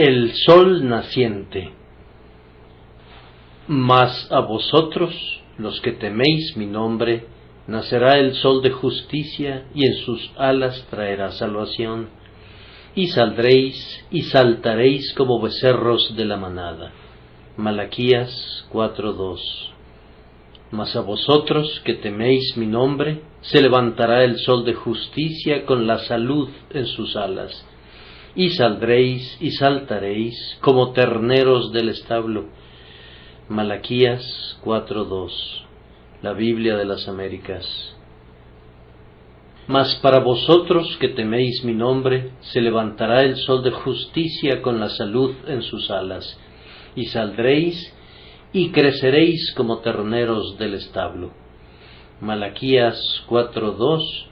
El sol naciente. Mas a vosotros, los que teméis mi nombre, nacerá el sol de justicia, y en sus alas traerá salvación. Y saldréis y saltaréis como becerros de la manada. Malaquías 4:2. Mas a vosotros que teméis mi nombre, se levantará el sol de justicia con la salud en sus alas. Y saldréis y saltaréis como terneros del establo. Malaquías 4:2. La Biblia de las Américas. Mas para vosotros que teméis mi nombre, se levantará el sol de justicia con la salud en sus alas. Y saldréis y creceréis como terneros del establo. Malaquías 4:2,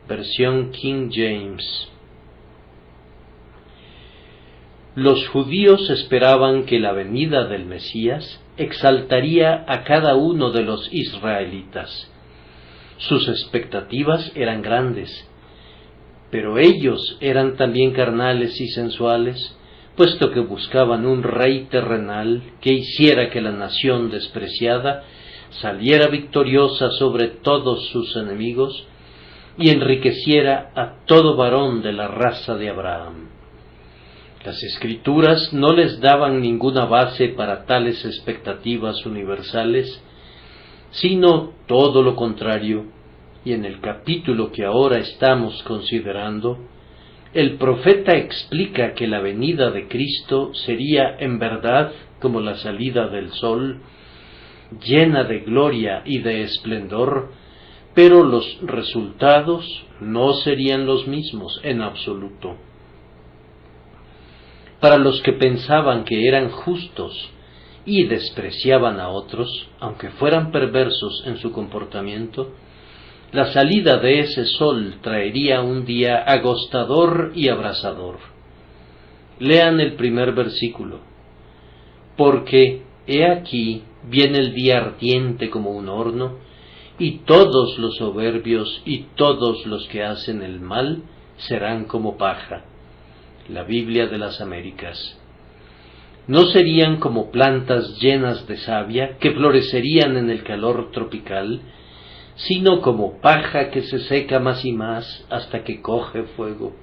versión King James. Los judíos esperaban que la venida del Mesías exaltaría a cada uno de los israelitas. Sus expectativas eran grandes, pero ellos eran también carnales y sensuales, puesto que buscaban un rey terrenal que hiciera que la nación despreciada saliera victoriosa sobre todos sus enemigos y enriqueciera a todo varón de la raza de Abraham. Las Escrituras no les daban ninguna base para tales expectativas universales, sino todo lo contrario, y en el capítulo que ahora estamos considerando, el profeta explica que la venida de Cristo sería en verdad como la salida del sol, llena de gloria y de esplendor, pero los resultados no serían los mismos en absoluto. Para los que pensaban que eran justos y despreciaban a otros, aunque fueran perversos en su comportamiento, la salida de ese sol traería un día agostador y abrasador. Lean el primer versículo. Porque, he aquí, viene el día ardiente como un horno, y todos los soberbios y todos los que hacen el mal serán como paja. La Biblia de las Américas. No serían como plantas llenas de savia que florecerían en el calor tropical, sino como paja que se seca más y más hasta que coge fuego.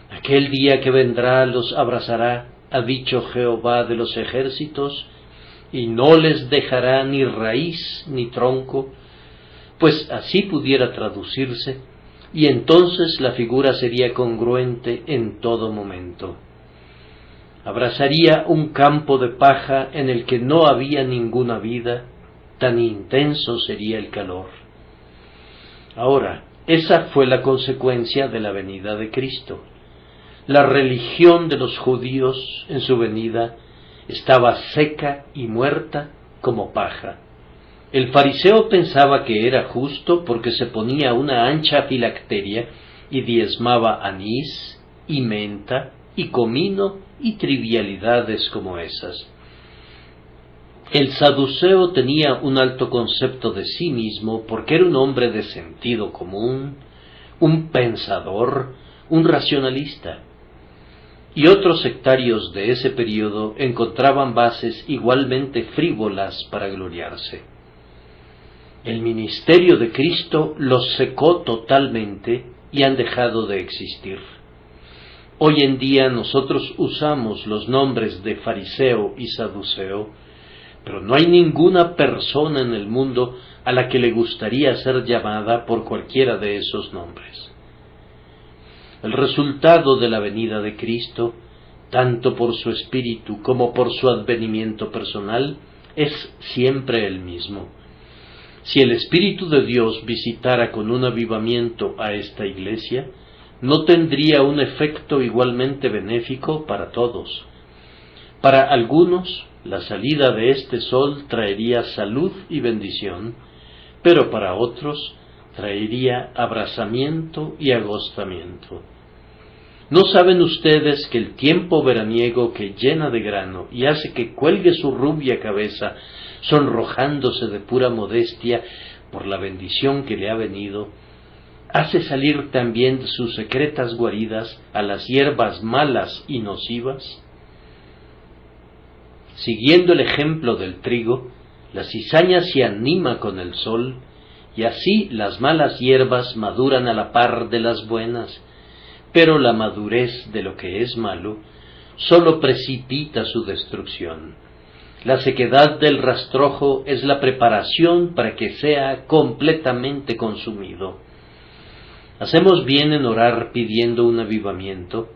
Aquel día que vendrá los abrazará, ha dicho Jehová de los ejércitos, y no les dejará ni raíz ni tronco, pues así pudiera traducirse, y entonces la figura sería congruente en todo momento. Abrazaría un campo de paja en el que no había ninguna vida, tan intenso sería el calor. Ahora, esa fue la consecuencia de la venida de Cristo. La religión de los judíos en su venida estaba seca y muerta como paja. El fariseo pensaba que era justo porque se ponía una ancha filacteria y diezmaba anís y menta y comino y trivialidades como esas. El saduceo tenía un alto concepto de sí mismo porque era un hombre de sentido común, un pensador, un racionalista. Y otros sectarios de ese período encontraban bases igualmente frívolas para gloriarse. El ministerio de Cristo los secó totalmente y han dejado de existir. Hoy en día nosotros usamos los nombres de fariseo y saduceo, pero no hay ninguna persona en el mundo a la que le gustaría ser llamada por cualquiera de esos nombres. El resultado de la venida de Cristo, tanto por su espíritu como por su advenimiento personal, es siempre el mismo. Si el Espíritu de Dios visitara con un avivamiento a esta iglesia, no tendría un efecto igualmente benéfico para todos. Para algunos, la salida de este sol traería salud y bendición, pero para otros traería abrasamiento y agostamiento. ¿No saben ustedes que el tiempo veraniego que llena de grano y hace que cuelgue su rubia cabeza, sonrojándose de pura modestia por la bendición que le ha venido, hace salir también de sus secretas guaridas a las hierbas malas y nocivas? Siguiendo el ejemplo del trigo, la cizaña se anima con el sol, y así las malas hierbas maduran a la par de las buenas, pero la madurez de lo que es malo sólo precipita su destrucción. La sequedad del rastrojo es la preparación para que sea completamente consumido. Hacemos bien en orar pidiendo un avivamiento,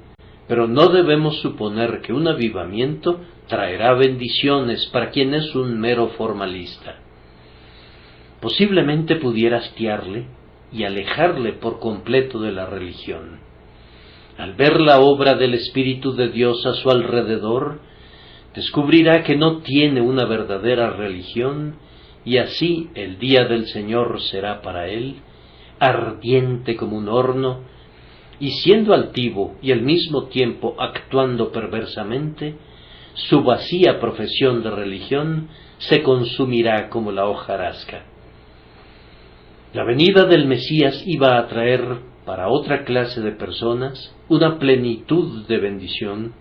pero no debemos suponer que un avivamiento traerá bendiciones para quien es un mero formalista. Posiblemente pudiera hastiarle y alejarle por completo de la religión. Al ver la obra del Espíritu de Dios a su alrededor, descubrirá que no tiene una verdadera religión, y así el día del Señor será para él ardiente como un horno, y siendo altivo y al mismo tiempo actuando perversamente, su vacía profesión de religión se consumirá como la hojarasca. La venida del Mesías iba a traer para otra clase de personas una plenitud de bendición,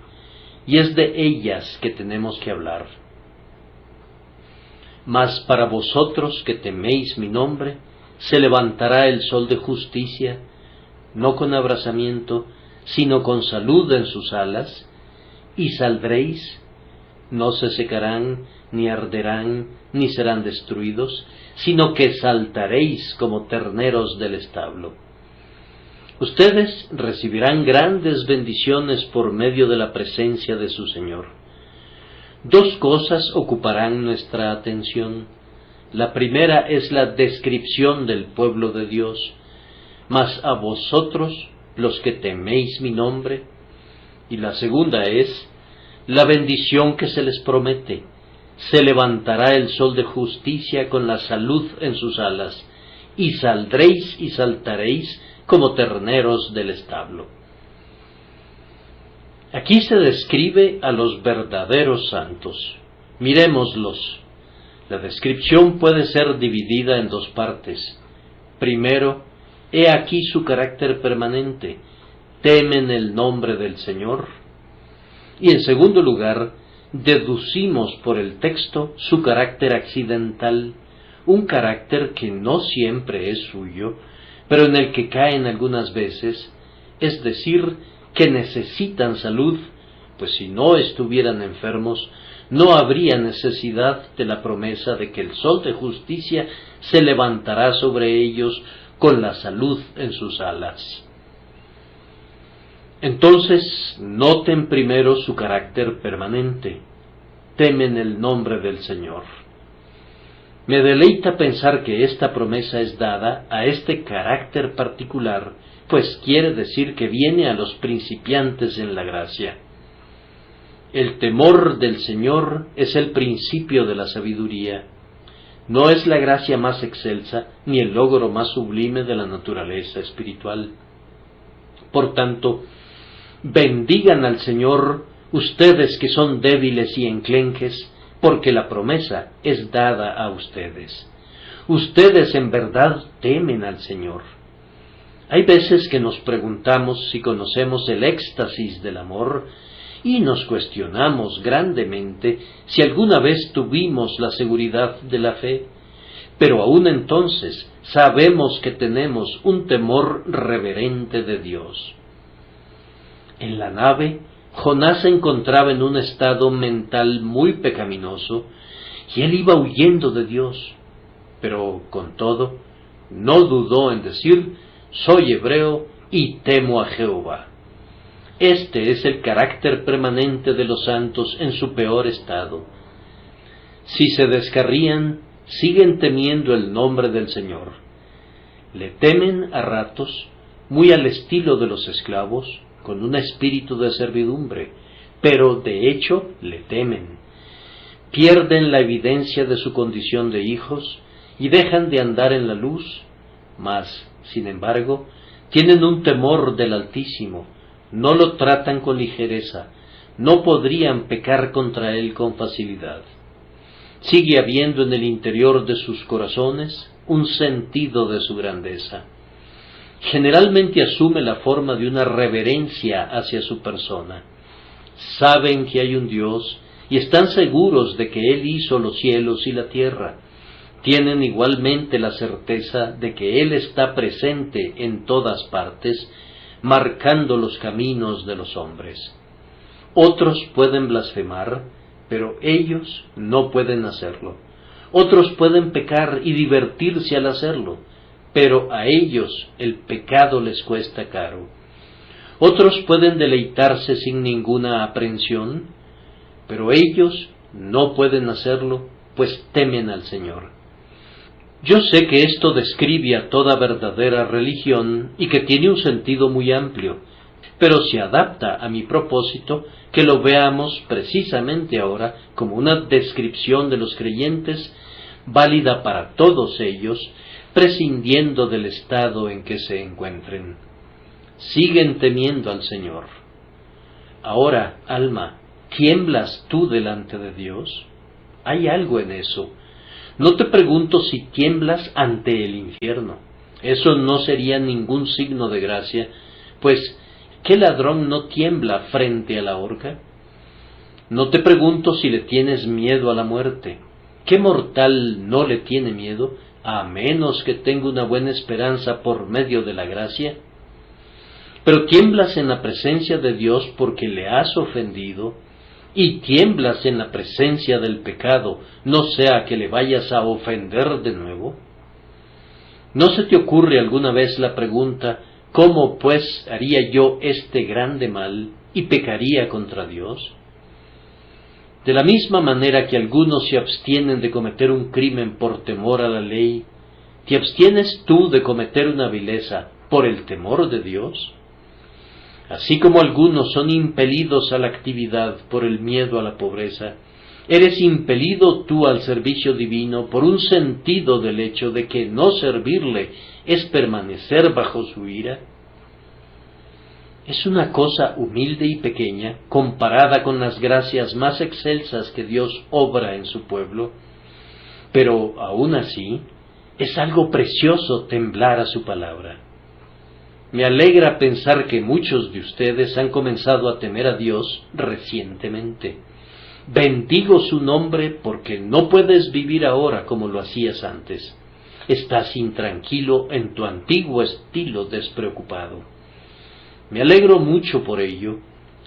y es de ellas que tenemos que hablar. Mas para vosotros que teméis mi nombre, se levantará el sol de justicia, no con abrasamiento, sino con salud en sus alas, y saldréis, no se secarán, ni arderán, ni serán destruidos, sino que saltaréis como terneros del establo. Ustedes recibirán grandes bendiciones por medio de la presencia de su Señor. Dos cosas ocuparán nuestra atención. La primera es la descripción del pueblo de Dios. Mas a vosotros, los que teméis mi nombre. Y la segunda es la bendición que se les promete. Se levantará el sol de justicia con la salud en sus alas, y saldréis y saltaréis como terneros del establo. Aquí se describe a los verdaderos santos. Miremoslos. La descripción puede ser dividida en dos partes. Primero, he aquí su carácter permanente, temen el nombre del Señor. Y en segundo lugar, deducimos por el texto su carácter accidental, un carácter que no siempre es suyo, pero en el que caen algunas veces, es decir, que necesitan salud, pues si no estuvieran enfermos, no habría necesidad de la promesa de que el sol de justicia se levantará sobre ellos con la salud en sus alas. Entonces, noten primero su carácter permanente. Temen el nombre del Señor. Me deleita pensar que esta promesa es dada a este carácter particular, pues quiere decir que viene a los principiantes en la gracia. El temor del Señor es el principio de la sabiduría. No es la gracia más excelsa, ni el logro más sublime de la naturaleza espiritual. Por tanto, bendigan al Señor ustedes que son débiles y enclenques, porque la promesa es dada a ustedes. Ustedes en verdad temen al Señor. Hay veces que nos preguntamos si conocemos el éxtasis del amor y nos cuestionamos grandemente si alguna vez tuvimos la seguridad de la fe, pero aún entonces sabemos que tenemos un temor reverente de Dios. En la nave, Jonás se encontraba en un estado mental muy pecaminoso y él iba huyendo de Dios, pero con todo no dudó en decir: soy hebreo y temo a Jehová. Este es el carácter permanente de los santos en su peor estado. Si se descarrían, siguen temiendo el nombre del Señor. Le temen a ratos, muy al estilo de los esclavos, con un espíritu de servidumbre, pero de hecho le temen. Pierden la evidencia de su condición de hijos y dejan de andar en la luz, mas, sin embargo, tienen un temor del Altísimo, no lo tratan con ligereza, no podrían pecar contra él con facilidad. Sigue habiendo en el interior de sus corazones un sentido de su grandeza. Generalmente asume la forma de una reverencia hacia su persona. Saben que hay un Dios y están seguros de que Él hizo los cielos y la tierra. Tienen igualmente la certeza de que Él está presente en todas partes, marcando los caminos de los hombres. Otros pueden blasfemar, pero ellos no pueden hacerlo. Otros pueden pecar y divertirse al hacerlo, pero a ellos el pecado les cuesta caro. Otros pueden deleitarse sin ninguna aprensión, pero ellos no pueden hacerlo, pues temen al Señor. Yo sé que esto describe a toda verdadera religión y que tiene un sentido muy amplio, pero se adapta a mi propósito que lo veamos precisamente ahora como una descripción de los creyentes válida para todos ellos, prescindiendo del estado en que se encuentren. Siguen temiendo al Señor. Ahora, alma, ¿tiemblas tú delante de Dios? Hay algo en eso. No te pregunto si tiemblas ante el infierno. Eso no sería ningún signo de gracia, pues ¿qué ladrón no tiembla frente a la horca? No te pregunto si le tienes miedo a la muerte. ¿Qué mortal no le tiene miedo, a menos que tenga una buena esperanza por medio de la gracia? Pero tiemblas en la presencia de Dios porque le has ofendido, y tiemblas en la presencia del pecado, no sea que le vayas a ofender de nuevo. ¿No se te ocurre alguna vez la pregunta, ¿cómo pues haría yo este grande mal y pecaría contra Dios? De la misma manera que algunos se abstienen de cometer un crimen por temor a la ley, ¿te abstienes tú de cometer una vileza por el temor de Dios? Así como algunos son impelidos a la actividad por el miedo a la pobreza, ¿eres impelido tú al servicio divino por un sentido del hecho de que no servirle es permanecer bajo su ira? Es una cosa humilde y pequeña comparada con las gracias más excelsas que Dios obra en su pueblo, pero aún así es algo precioso temblar a su palabra. Me alegra pensar que muchos de ustedes han comenzado a temer a Dios recientemente. Bendigo su nombre porque no puedes vivir ahora como lo hacías antes. Estás intranquilo en tu antiguo estilo despreocupado. Me alegro mucho por ello,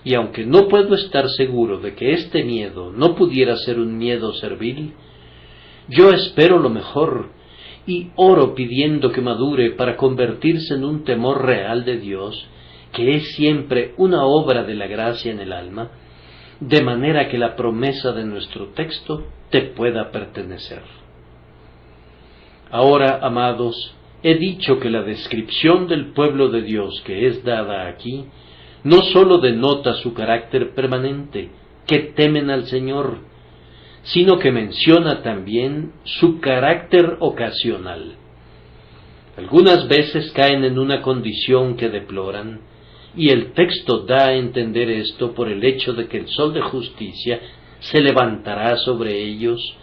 y aunque no puedo estar seguro de que este miedo no pudiera ser un miedo servil, yo espero lo mejor y oro pidiendo que madure para convertirse en un temor real de Dios, que es siempre una obra de la gracia en el alma, de manera que la promesa de nuestro texto te pueda pertenecer. Ahora, amados, he dicho que la descripción del pueblo de Dios que es dada aquí no sólo denota su carácter permanente, que temen al Señor, sino que menciona también su carácter ocasional. Algunas veces caen en una condición que deploran, y el texto da a entender esto por el hecho de que el sol de justicia se levantará sobre ellos,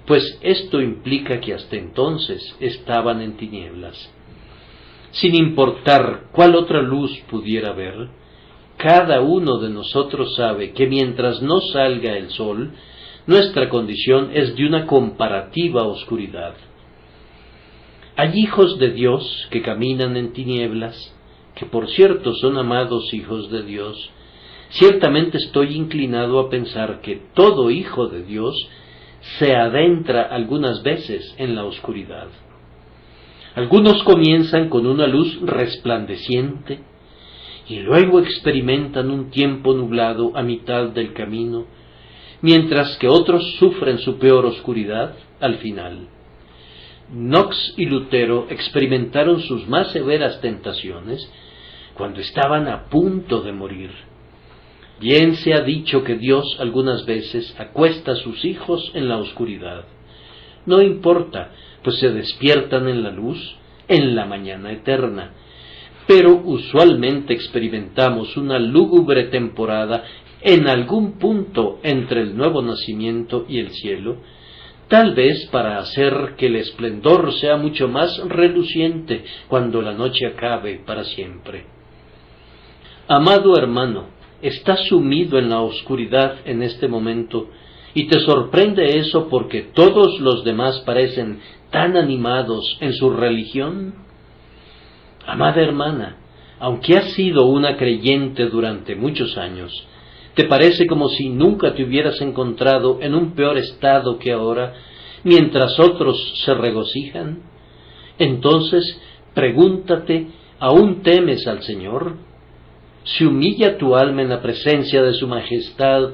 pues esto implica que hasta entonces estaban en tinieblas. Sin importar cuál otra luz pudiera haber, cada uno de nosotros sabe que mientras no salga el sol, nuestra condición es de una comparativa oscuridad. Hay hijos de Dios que caminan en tinieblas, que por cierto son amados hijos de Dios. Ciertamente estoy inclinado a pensar que todo hijo de Dios se adentra algunas veces en la oscuridad. Algunos comienzan con una luz resplandeciente y luego experimentan un tiempo nublado a mitad del camino, mientras que otros sufren su peor oscuridad al final. Knox y Lutero experimentaron sus más severas tentaciones cuando estaban a punto de morir. Bien se ha dicho que Dios algunas veces acuesta a sus hijos en la oscuridad. No importa, pues se despiertan en la luz, en la mañana eterna. Pero usualmente experimentamos una lúgubre temporada en algún punto entre el nuevo nacimiento y el cielo, tal vez para hacer que el esplendor sea mucho más reluciente cuando la noche acabe para siempre. Amado hermano, estás sumido en la oscuridad en este momento, y te sorprende eso porque todos los demás parecen tan animados en su religión. Amada hermana, aunque has sido una creyente durante muchos años, ¿te parece como si nunca te hubieras encontrado en un peor estado que ahora, mientras otros se regocijan? Entonces, pregúntate, ¿aún temes al Señor? Si humilla tu alma en la presencia de su majestad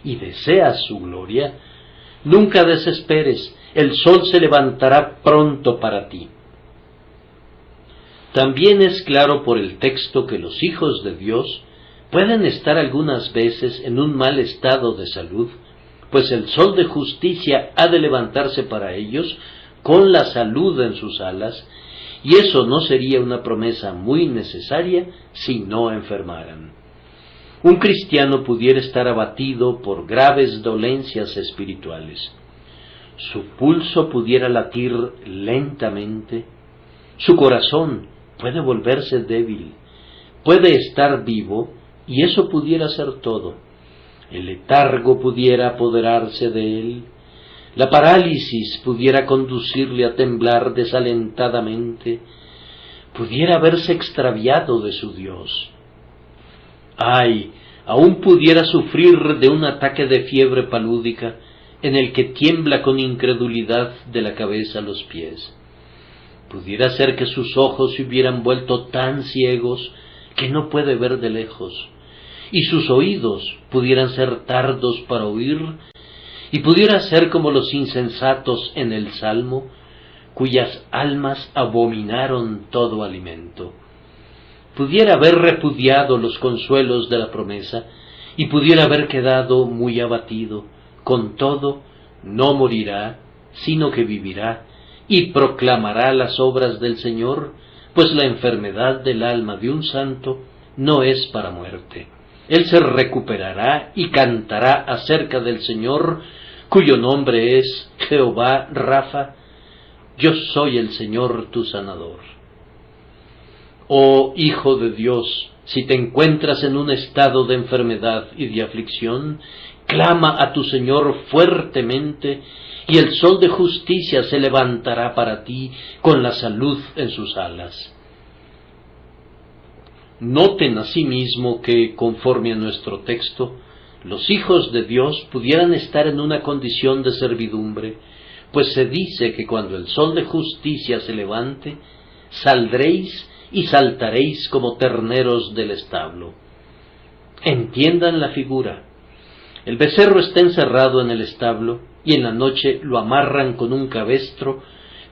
y deseas su gloria, nunca desesperes, el sol se levantará pronto para ti. También es claro por el texto que los hijos de Dios pueden estar algunas veces en un mal estado de salud, pues el sol de justicia ha de levantarse para ellos con la salud en sus alas, y eso no sería una promesa muy necesaria si no enfermaran. Un cristiano pudiera estar abatido por graves dolencias espirituales. Su pulso pudiera latir lentamente, su corazón puede volverse débil, puede estar vivo, y eso pudiera ser todo. El letargo pudiera apoderarse de él, la parálisis pudiera conducirle a temblar desalentadamente, pudiera haberse extraviado de su Dios. ¡Ay! Aún pudiera sufrir de un ataque de fiebre palúdica en el que tiembla con incredulidad de la cabeza a los pies. Pudiera ser que sus ojos se hubieran vuelto tan ciegos que no puede ver de lejos, y sus oídos pudieran ser tardos para oír, y pudiera ser como los insensatos en el Salmo, cuyas almas abominaron todo alimento. Pudiera haber repudiado los consuelos de la promesa, y pudiera haber quedado muy abatido. Con todo, no morirá, sino que vivirá, y proclamará las obras del Señor, pues la enfermedad del alma de un santo no es para muerte. Él se recuperará y cantará acerca del Señor, cuyo nombre es Jehová Rafa. Yo soy el Señor tu sanador. Oh Hijo de Dios, si te encuentras en un estado de enfermedad y de aflicción, clama a tu Señor fuertemente, y el sol de justicia se levantará para ti con la salud en sus alas. Noten asimismo que, conforme a nuestro texto, los hijos de Dios pudieran estar en una condición de servidumbre, pues se dice que cuando el sol de justicia se levante, saldréis y saltaréis como terneros del establo. Entiendan la figura. El becerro está encerrado en el establo, y en la noche lo amarran con un cabestro,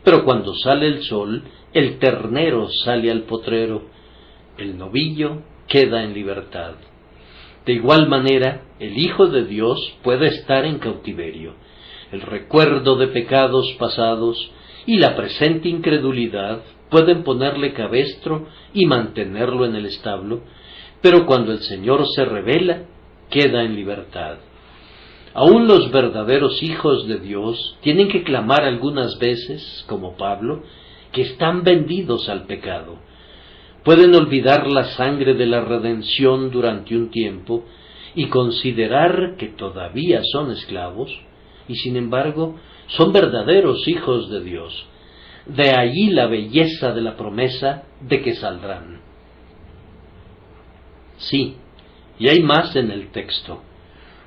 pero cuando sale el sol, el ternero sale al potrero, el novillo queda en libertad. De igual manera, el Hijo de Dios puede estar en cautiverio. El recuerdo de pecados pasados y la presente incredulidad pueden ponerle cabestro y mantenerlo en el establo, pero cuando el Señor se revela, queda en libertad. Aún los verdaderos hijos de Dios tienen que clamar algunas veces, como Pablo, que están vendidos al pecado. Pueden olvidar la sangre de la redención durante un tiempo y considerar que todavía son esclavos, y sin embargo son verdaderos hijos de Dios. De allí la belleza de la promesa de que saldrán. Sí, y hay más en el texto.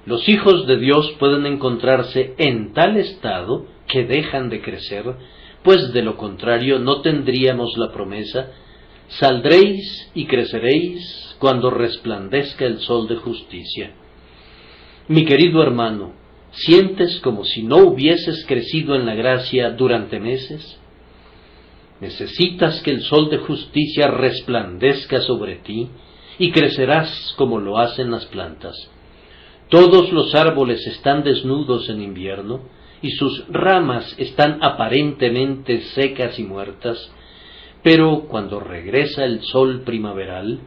Los hijos de Dios pueden encontrarse en tal estado que dejan de crecer, pues de lo contrario no tendríamos la promesa: saldréis y creceréis cuando resplandezca el sol de justicia. Mi querido hermano, ¿sientes como si no hubieses crecido en la gracia durante meses? Necesitas que el sol de justicia resplandezca sobre ti, y crecerás como lo hacen las plantas. Todos los árboles están desnudos en invierno, y sus ramas están aparentemente secas y muertas, pero cuando regresa el sol primaveral,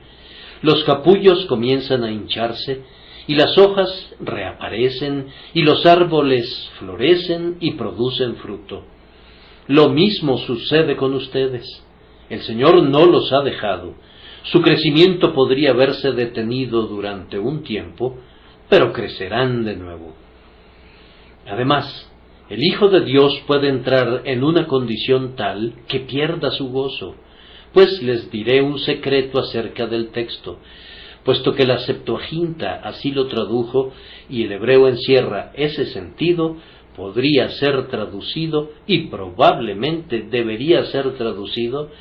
los capullos comienzan a hincharse, y las hojas reaparecen, y los árboles florecen y producen fruto. Lo mismo sucede con ustedes. El Señor no los ha dejado. Su crecimiento podría verse detenido durante un tiempo, pero crecerán de nuevo. Además, el Hijo de Dios puede entrar en una condición tal que pierda su gozo, pues les diré un secreto acerca del texto, puesto que la Septuaginta así lo tradujo y el hebreo encierra ese sentido, podría ser traducido y probablemente debería ser traducido: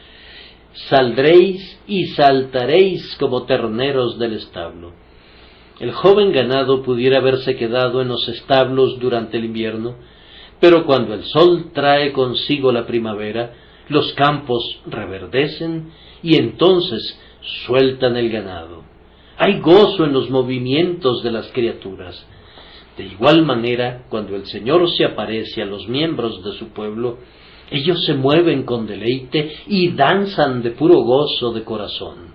saldréis y saltaréis como terneros del establo. El joven ganado pudiera haberse quedado en los establos durante el invierno, pero cuando el sol trae consigo la primavera, los campos reverdecen y entonces sueltan el ganado. Hay gozo en los movimientos de las criaturas. De igual manera, cuando el Señor se aparece a los miembros de su pueblo, ellos se mueven con deleite y danzan de puro gozo de corazón.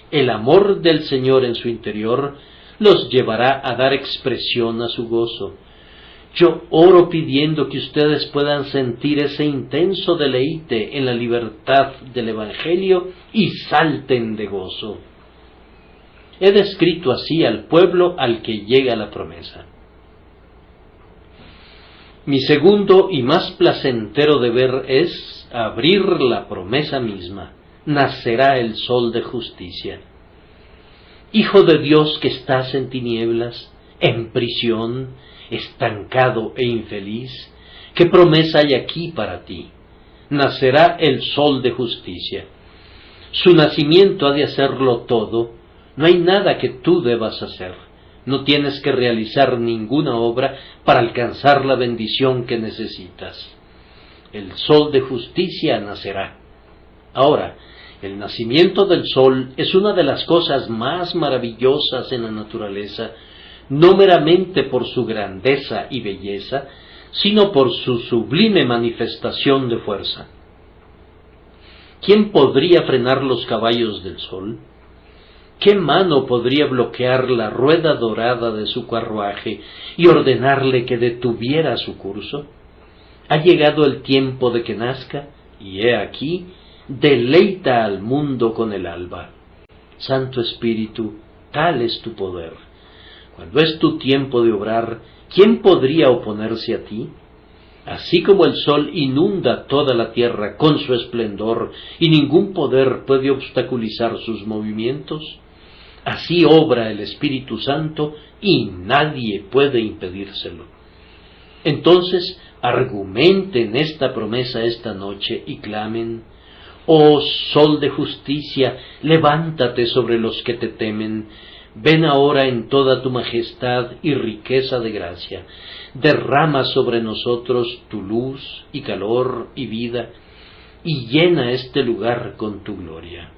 El amor del Señor en su interior los llevará a dar expresión a su gozo. Yo oro pidiendo que ustedes puedan sentir ese intenso deleite en la libertad del Evangelio y salten de gozo. He descrito así al pueblo al que llega la promesa. Mi segundo y más placentero deber es abrir la promesa misma. Nacerá el sol de justicia. Hijo de Dios que estás en tinieblas, en prisión, estancado e infeliz, ¿qué promesa hay aquí para ti? Nacerá el sol de justicia. Su nacimiento ha de hacerlo todo. No hay nada que tú debas hacer. No tienes que realizar ninguna obra para alcanzar la bendición que necesitas. El sol de justicia nacerá. Ahora, el nacimiento del sol es una de las cosas más maravillosas en la naturaleza, no meramente por su grandeza y belleza, sino por su sublime manifestación de fuerza. ¿Quién podría frenar los caballos del sol? ¿Qué mano podría bloquear la rueda dorada de su carruaje y ordenarle que detuviera su curso? Ha llegado el tiempo de que nazca, y he aquí, deleita al mundo con el alba. Santo Espíritu, tal es tu poder. Cuando es tu tiempo de obrar, ¿quién podría oponerse a ti? Así como el sol inunda toda la tierra con su esplendor y ningún poder puede obstaculizar sus movimientos, así obra el Espíritu Santo y nadie puede impedírselo. Entonces, argumenten esta promesa esta noche y clamen: oh sol de justicia, levántate sobre los que te temen. Ven ahora en toda tu majestad y riqueza de gracia. Derrama sobre nosotros tu luz y calor y vida, y llena este lugar con tu gloria.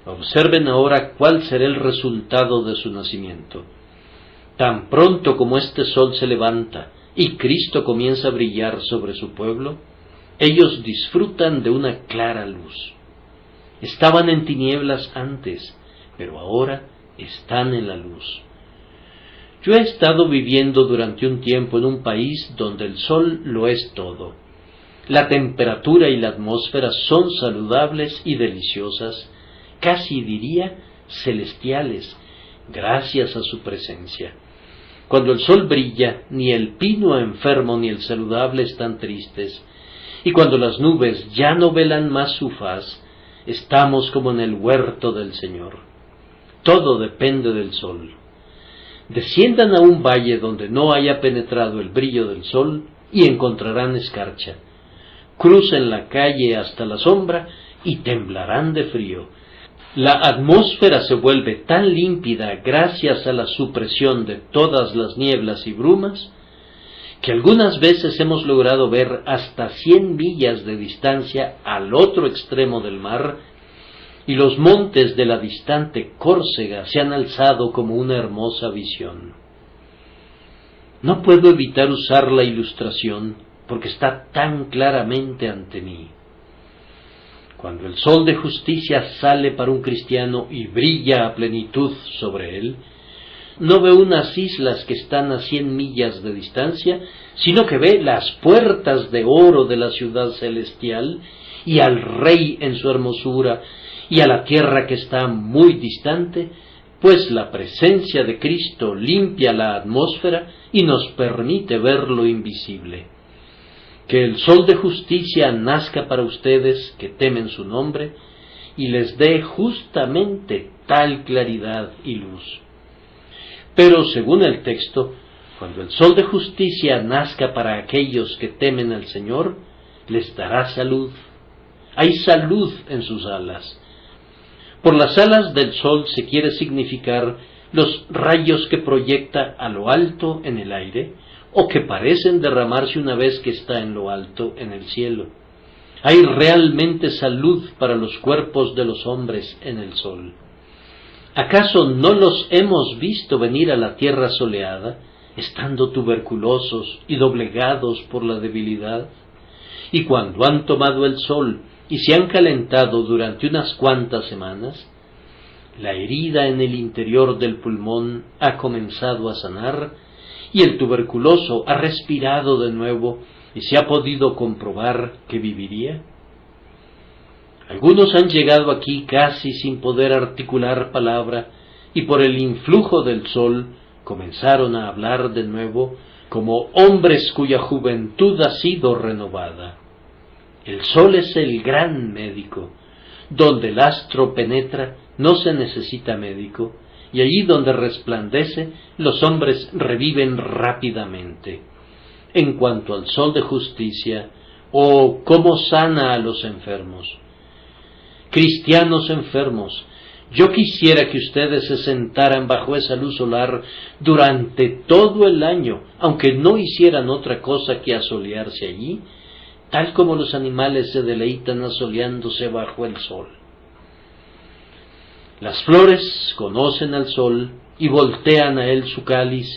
Observen ahora cuál será el resultado de su nacimiento. Tan pronto como este sol se levanta y Cristo comienza a brillar sobre su pueblo, ellos disfrutan de una clara luz. Estaban en tinieblas antes, pero ahora están en la luz. Yo he estado viviendo durante un tiempo en un país donde el sol lo es todo. La temperatura y la atmósfera son saludables y deliciosas, casi diría celestiales, gracias a su presencia. Cuando el sol brilla, ni el pino enfermo ni el saludable están tristes, y cuando las nubes ya no velan más su faz, estamos como en el huerto del Señor. Todo depende del sol. Desciendan a un valle donde no haya penetrado el brillo del sol y encontrarán escarcha. Crucen la calle hasta la sombra y temblarán de frío. La atmósfera se vuelve tan límpida gracias a la supresión de todas las nieblas y brumas, que algunas veces hemos logrado ver hasta 100 millas de distancia al otro extremo del mar, y los montes de la distante Córcega se han alzado como una hermosa visión. No puedo evitar usar la ilustración porque está tan claramente ante mí. Cuando el sol de justicia sale para un cristiano y brilla a plenitud sobre él, no ve unas islas que están a 100 millas de distancia, sino que ve las puertas de oro de la ciudad celestial y al Rey en su hermosura, y a la tierra que está muy distante, pues la presencia de Cristo limpia la atmósfera y nos permite ver lo invisible. Que el sol de justicia nazca para ustedes que temen su nombre, y les dé justamente tal claridad y luz. Pero según el texto, cuando el sol de justicia nazca para aquellos que temen al Señor, les dará salud. Hay salud en sus alas. Por las alas del sol se quiere significar los rayos que proyecta a lo alto en el aire, o que parecen derramarse una vez que está en lo alto en el cielo. Hay realmente salud para los cuerpos de los hombres en el sol. ¿Acaso no los hemos visto venir a la tierra soleada, estando tuberculosos y doblegados por la debilidad? Y cuando han tomado el sol y se han calentado durante unas cuantas semanas, la herida en el interior del pulmón ha comenzado a sanar y el tuberculoso ha respirado de nuevo y se ha podido comprobar que viviría. Algunos han llegado aquí casi sin poder articular palabra y por el influjo del sol comenzaron a hablar de nuevo como hombres cuya juventud ha sido renovada. El sol es el gran médico. Donde el astro penetra no se necesita médico, y allí donde resplandece los hombres reviven rápidamente. En cuanto al sol de justicia, oh, cómo sana a los enfermos. Cristianos enfermos, yo quisiera que ustedes se sentaran bajo esa luz solar durante todo el año, aunque no hicieran otra cosa que asolearse allí, tal como los animales se deleitan asoleándose bajo el sol. Las flores conocen al sol y voltean a él su cáliz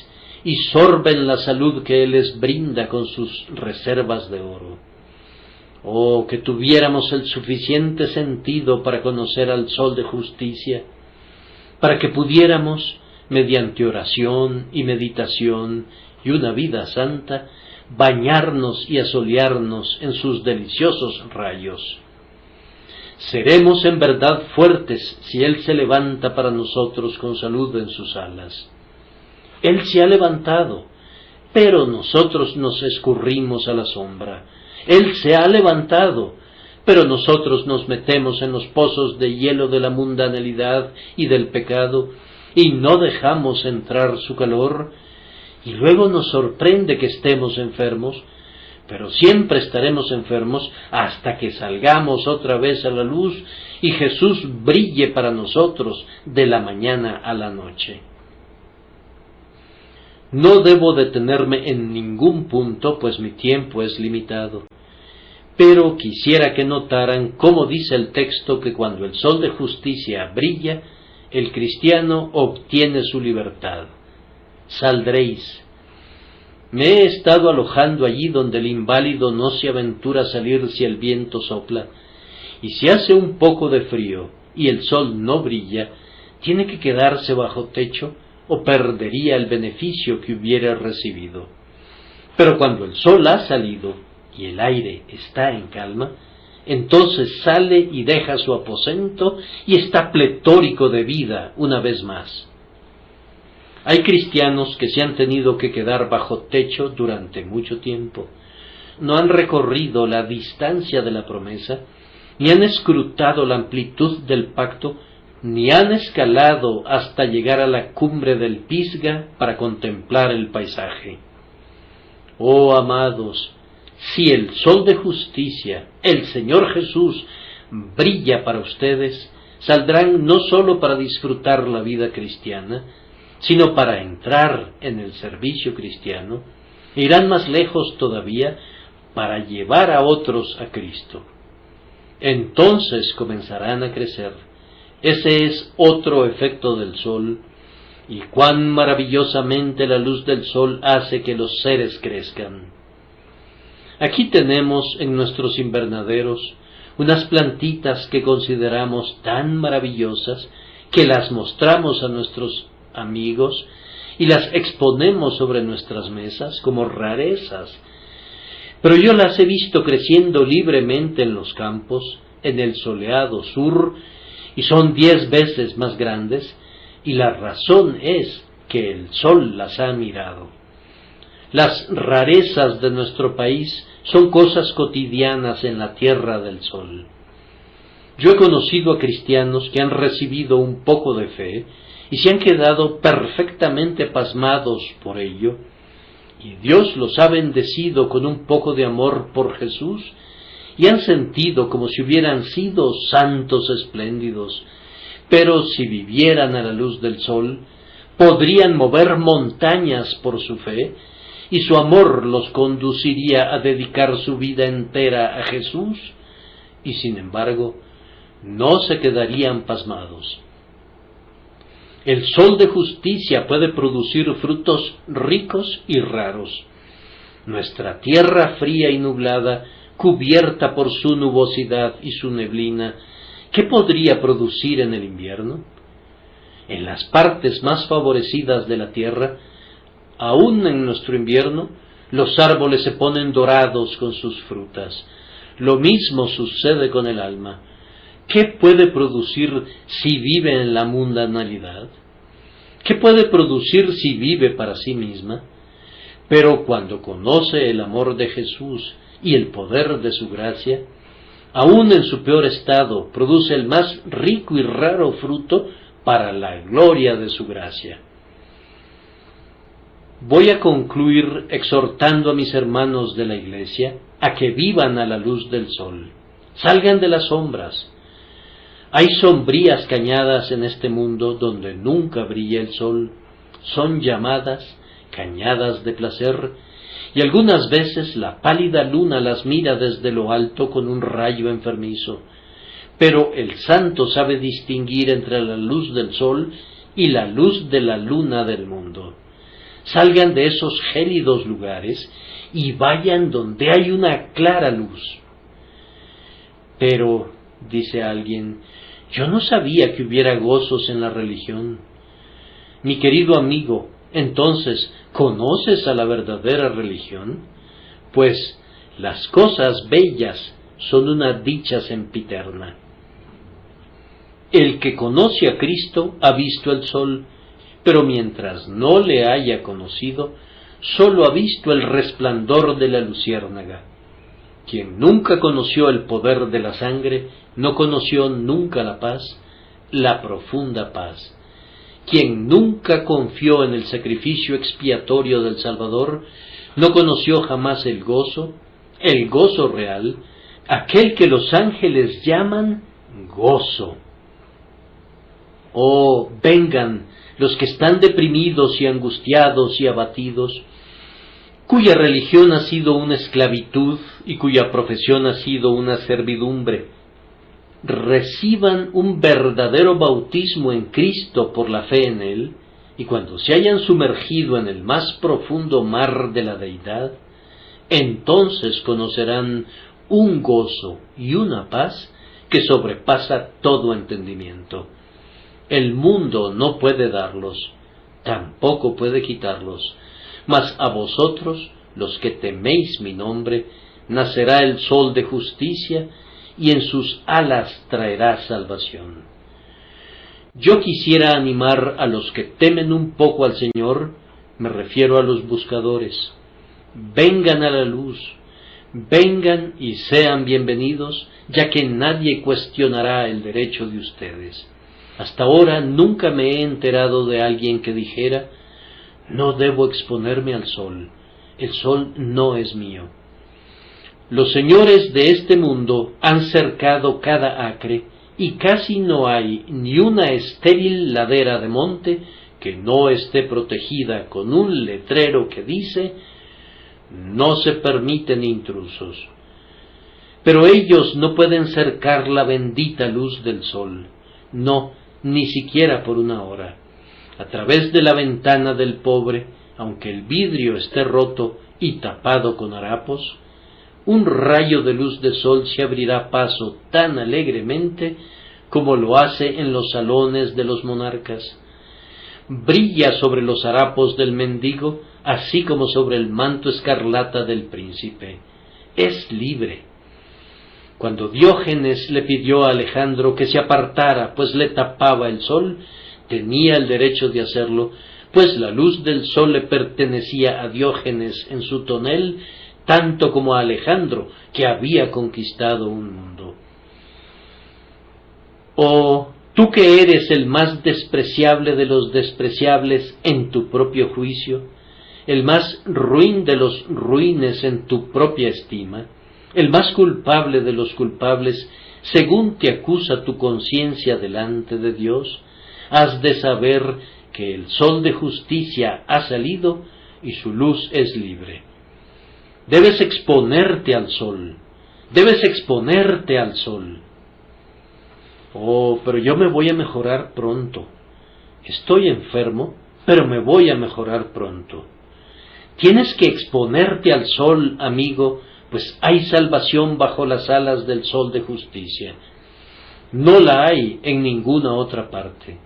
y sorben la salud que él les brinda con sus reservas de oro. Oh, que tuviéramos el suficiente sentido para conocer al sol de justicia, para que pudiéramos, mediante oración y meditación y una vida santa, bañarnos y asolearnos en sus deliciosos rayos. Seremos en verdad fuertes si Él se levanta para nosotros con salud en sus alas. Él se ha levantado, pero nosotros nos escurrimos a la sombra. Él se ha levantado, pero nosotros nos metemos en los pozos de hielo de la mundanalidad y del pecado, y no dejamos entrar su calor, y luego nos sorprende que estemos enfermos, pero siempre estaremos enfermos hasta que salgamos otra vez a la luz y Jesús brille para nosotros de la mañana a la noche. No debo detenerme en ningún punto, pues mi tiempo es limitado, pero quisiera que notaran cómo dice el texto que cuando el sol de justicia brilla, el cristiano obtiene su libertad. Saldréis. Me he estado alojando allí donde el inválido no se aventura a salir si el viento sopla, y si hace un poco de frío y el sol no brilla, tiene que quedarse bajo techo o perdería el beneficio que hubiera recibido. Pero cuando el sol ha salido y el aire está en calma, entonces sale y deja su aposento y está pletórico de vida una vez más. Hay cristianos que se han tenido que quedar bajo techo durante mucho tiempo. No han recorrido la distancia de la promesa, ni han escrutado la amplitud del pacto, ni han escalado hasta llegar a la cumbre del Pisga para contemplar el paisaje. Oh amados, si el sol de justicia, el Señor Jesús, brilla para ustedes, saldrán no sólo para disfrutar la vida cristiana, sino para entrar en el servicio cristiano, e irán más lejos todavía para llevar a otros a Cristo. Entonces comenzarán a crecer. Ese es otro efecto del sol, y cuán maravillosamente la luz del sol hace que los seres crezcan. Aquí tenemos en nuestros invernaderos unas plantitas que consideramos tan maravillosas que las mostramos a nuestros amigos y las exponemos sobre nuestras mesas como rarezas. Pero yo las he visto creciendo libremente en los campos, en el soleado sur, y son 10 veces más grandes, y la razón es que el sol las ha mirado. Las rarezas de nuestro país son cosas cotidianas en la tierra del sol. Yo he conocido a cristianos que han recibido un poco de fe y se han quedado perfectamente pasmados por ello, y Dios los ha bendecido con un poco de amor por Jesús, y han sentido como si hubieran sido santos espléndidos, pero si vivieran a la luz del sol, podrían mover montañas por su fe, y su amor los conduciría a dedicar su vida entera a Jesús, y sin embargo, no se quedarían pasmados. El sol de justicia puede producir frutos ricos y raros. Nuestra tierra fría y nublada, cubierta por su nubosidad y su neblina, ¿qué podría producir en el invierno? En las partes más favorecidas de la tierra, aún en nuestro invierno, los árboles se ponen dorados con sus frutas. Lo mismo sucede con el alma. ¿Qué puede producir si vive en la mundanalidad? ¿Qué puede producir si vive para sí misma? Pero cuando conoce el amor de Jesús y el poder de su gracia, aún en su peor estado, produce el más rico y raro fruto para la gloria de su gracia. Voy a concluir exhortando a mis hermanos de la Iglesia a que vivan a la luz del sol. Salgan de las sombras. Hay sombrías cañadas en este mundo donde nunca brilla el sol. Son llamadas cañadas de placer, y algunas veces la pálida luna las mira desde lo alto con un rayo enfermizo. Pero el santo sabe distinguir entre la luz del sol y la luz de la luna del mundo. Salgan de esos gélidos lugares y vayan donde hay una clara luz. Pero, dice alguien, yo no sabía que hubiera gozos en la religión. Mi querido amigo, entonces, ¿conoces a la verdadera religión? Pues las cosas bellas son una dicha sempiterna. El que conoce a Cristo ha visto el sol, pero mientras no le haya conocido, sólo ha visto el resplandor de la luciérnaga. Quien nunca conoció el poder de la sangre, no conoció nunca la paz, la profunda paz. Quien nunca confió en el sacrificio expiatorio del Salvador, no conoció jamás el gozo real, aquel que los ángeles llaman gozo. Oh, vengan los que están deprimidos y angustiados y abatidos, cuya religión ha sido una esclavitud y cuya profesión ha sido una servidumbre. Reciban un verdadero bautismo en Cristo por la fe en Él, y cuando se hayan sumergido en el más profundo mar de la deidad, entonces conocerán un gozo y una paz que sobrepasa todo entendimiento. El mundo no puede darlos, tampoco puede quitarlos, mas a vosotros, los que teméis mi nombre, nacerá el sol de justicia, y en sus alas traerá salvación. Yo quisiera animar a los que temen un poco al Señor, me refiero a los buscadores. Vengan a la luz, vengan y sean bienvenidos, ya que nadie cuestionará el derecho de ustedes. Hasta ahora nunca me he enterado de alguien que dijera, no debo exponerme al sol, el sol no es mío. Los señores de este mundo han cercado cada acre, y casi no hay ni una estéril ladera de monte que no esté protegida con un letrero que dice, no se permiten intrusos. Pero ellos no pueden cercar la bendita luz del sol, no, ni siquiera por una hora. A través de la ventana del pobre, aunque el vidrio esté roto y tapado con harapos, un rayo de luz de sol se abrirá paso tan alegremente como lo hace en los salones de los monarcas. Brilla sobre los harapos del mendigo, así como sobre el manto escarlata del príncipe. Es libre. Cuando Diógenes le pidió a Alejandro que se apartara, pues le tapaba el sol, tenía el derecho de hacerlo, pues la luz del sol le pertenecía a Diógenes en su tonel, tanto como a Alejandro, que había conquistado un mundo. Oh, tú que eres el más despreciable de los despreciables en tu propio juicio, el más ruin de los ruines en tu propia estima, el más culpable de los culpables, según te acusa tu conciencia delante de Dios, has de saber que el sol de justicia ha salido y su luz es libre. Debes exponerte al sol, debes exponerte al sol. Oh, pero yo me voy a mejorar pronto. Estoy enfermo, pero me voy a mejorar pronto. Tienes que exponerte al sol, amigo, pues hay salvación bajo las alas del sol de justicia. No la hay en ninguna otra parte.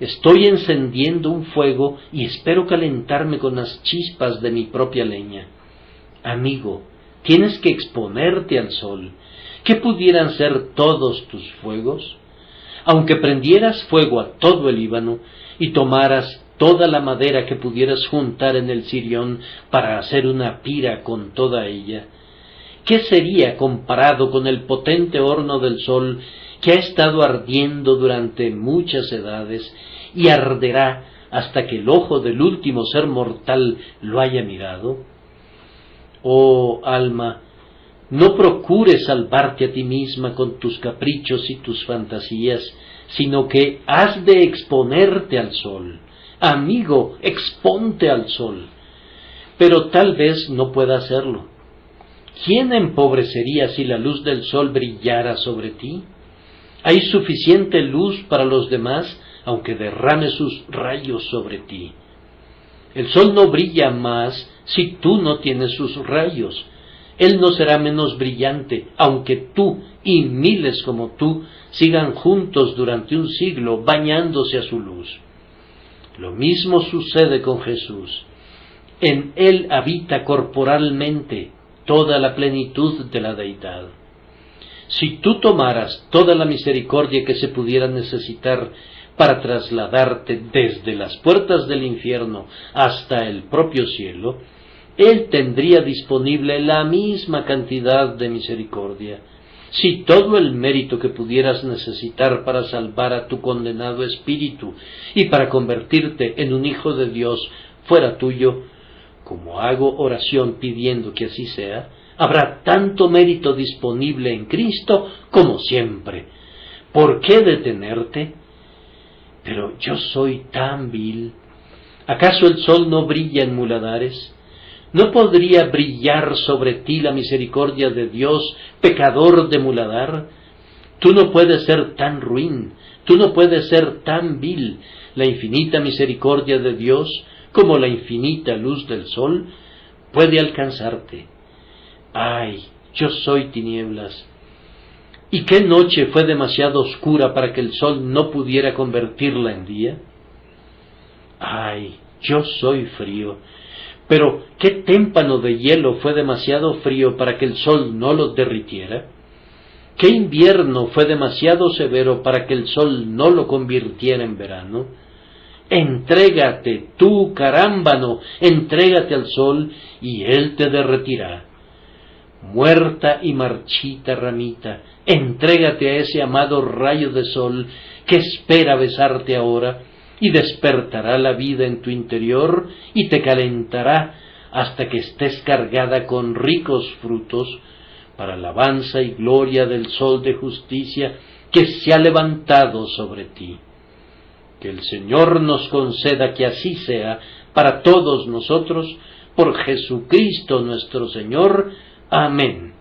Estoy encendiendo un fuego y espero calentarme con las chispas de mi propia leña. Amigo, tienes que exponerte al sol. ¿Qué pudieran ser todos tus fuegos? Aunque prendieras fuego a todo el Líbano y tomaras toda la madera que pudieras juntar en el Sirión para hacer una pira con toda ella, ¿qué sería comparado con el potente horno del sol que ha estado ardiendo durante muchas edades y arderá hasta que el ojo del último ser mortal lo haya mirado? Oh alma, no procures salvarte a ti misma con tus caprichos y tus fantasías, sino que has de exponerte al sol. Amigo, exponte al sol. Pero tal vez no pueda hacerlo. ¿Quién empobrecería si la luz del sol brillara sobre ti? Hay suficiente luz para los demás, aunque derrame sus rayos sobre ti. El sol no brilla más si tú no tienes sus rayos. Él no será menos brillante, aunque tú y miles como tú sigan juntos durante un siglo bañándose a su luz. Lo mismo sucede con Jesús. En Él habita corporalmente toda la plenitud de la deidad. Si tú tomaras toda la misericordia que se pudiera necesitar para trasladarte desde las puertas del infierno hasta el propio cielo, Él tendría disponible la misma cantidad de misericordia. Si todo el mérito que pudieras necesitar para salvar a tu condenado espíritu y para convertirte en un hijo de Dios fuera tuyo, como hago oración pidiendo que así sea, habrá tanto mérito disponible en Cristo como siempre. ¿Por qué detenerte? Pero yo soy tan vil. ¿Acaso el sol no brilla en muladares? ¿No podría brillar sobre ti la misericordia de Dios, pecador de muladar? Tú no puedes ser tan ruin, tú no puedes ser tan vil. La infinita misericordia de Dios, como la infinita luz del sol, puede alcanzarte. ¡Ay, yo soy tinieblas! ¿Y qué noche fue demasiado oscura para que el sol no pudiera convertirla en día? ¡Ay, yo soy frío! Pero ¿qué témpano de hielo fue demasiado frío para que el sol no lo derritiera? ¿Qué invierno fue demasiado severo para que el sol no lo convirtiera en verano? Entrégate, tú carámbano, entrégate al sol y él te derretirá. Muerta y marchita ramita, entrégate a ese amado rayo de sol que espera besarte ahora, y despertará la vida en tu interior y te calentará hasta que estés cargada con ricos frutos para alabanza y gloria del sol de justicia que se ha levantado sobre ti. Que el Señor nos conceda que así sea para todos nosotros, por Jesucristo nuestro Señor. Amén.